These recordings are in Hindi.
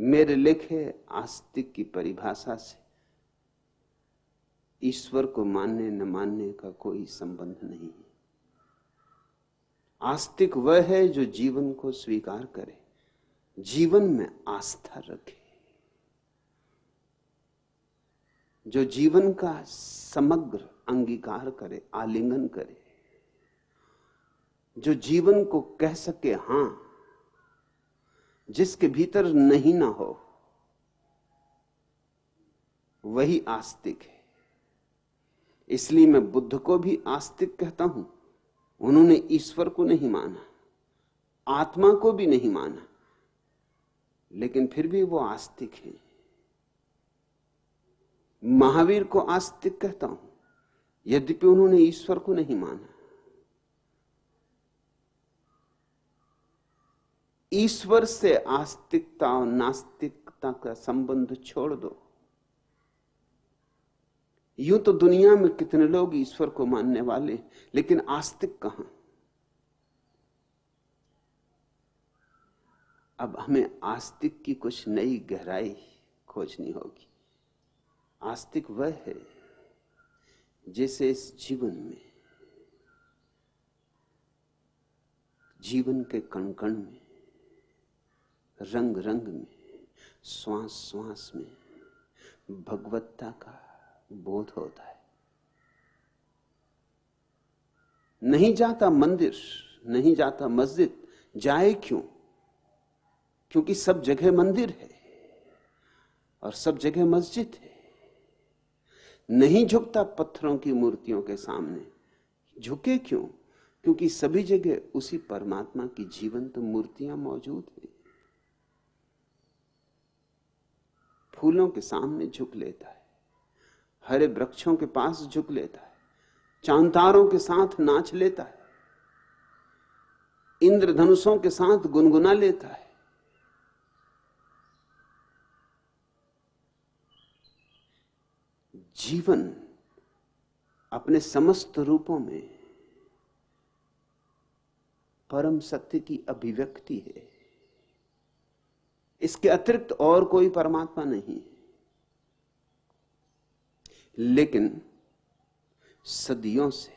मेरे लेखे आस्तिक की परिभाषा से ईश्वर को मानने न मानने का कोई संबंध नहीं है। आस्तिक वह है जो जीवन को स्वीकार करे, जीवन में आस्था रखे, जो जीवन का समग्र अंगीकार करे, आलिंगन करे, जो जीवन को कह सके हां, जिसके भीतर नहीं ना हो, वही आस्तिक है। इसलिए मैं बुद्ध को भी आस्तिक कहता हूं। उन्होंने ईश्वर को नहीं माना, आत्मा को भी नहीं माना, लेकिन फिर भी वो आस्तिक हैं। महावीर को आस्तिक कहता हूं, यद्यपि उन्होंने ईश्वर को नहीं माना। ईश्वर से आस्तिकता और नास्तिकता का संबंध छोड़ दो। यूं तो दुनिया में कितने लोग ईश्वर को मानने वाले, लेकिन आस्तिक कहां? अब हमें आस्तिक की कुछ नई गहराई खोजनी होगी। आस्तिक वह है जैसे इस जीवन में, जीवन के कण कण में, रंग रंग में, श्वास श्वास में भगवत्ता का बोध होता है। नहीं जाता मंदिर, नहीं जाता मस्जिद, जाए क्यों? क्योंकि सब जगह मंदिर है और सब जगह मस्जिद है। नहीं झुकता पत्थरों की मूर्तियों के सामने, झुके क्यों? क्योंकि सभी जगह उसी परमात्मा की जीवंत मूर्तियां मौजूद हैं। फूलों के सामने झुक लेता है, हरे वृक्षों के पास झुक लेता है, चांतारों के साथ नाच लेता है, इंद्रधनुषों के साथ गुनगुना लेता है। जीवन अपने समस्त रूपों में परम सत्य की अभिव्यक्ति है। इसके अतिरिक्त और कोई परमात्मा नहीं। लेकिन सदियों से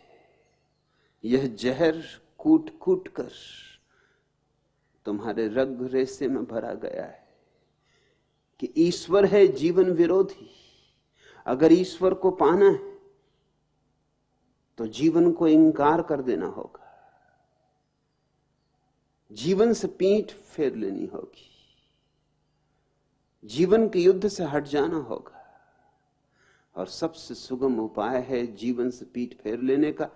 यह जहर कूट कूट कर तुम्हारे रग रेशे में भरा गया है कि ईश्वर है जीवन विरोधी। अगर ईश्वर को पाना है तो जीवन को इंकार कर देना होगा, जीवन से पीठ फेर लेनी होगी, जीवन के युद्ध से हट जाना होगा। और सबसे सुगम उपाय है जीवन से पीठ फेर लेने का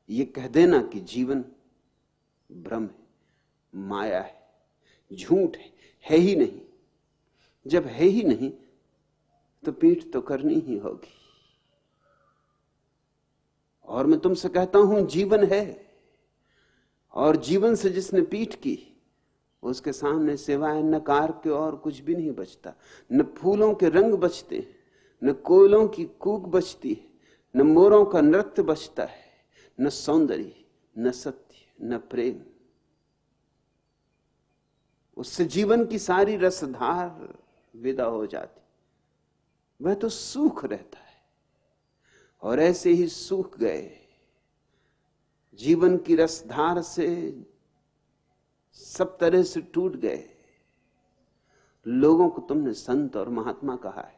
यह कह देना कि जीवन भ्रम है, माया है, झूठ है ही नहीं। जब है ही नहीं तो पीठ तो करनी ही होगी। और मैं तुमसे कहता हूं जीवन है, और जीवन से जिसने पीठ की उसके सामने सिवाय नकार के और कुछ भी नहीं बचता। न फूलों के रंग बचते, न कोयलों की कूक बचती है, न मोरों का नृत्य बचता है, न सौंदर्य, न सत्य, न प्रेम। उससे जीवन की सारी रसधार विदा हो जाती, वह तो सूख रहता है। और ऐसे ही सूख गए, जीवन की रसधार से सब तरह से टूट गए लोगों को तुमने संत और महात्मा कहा है।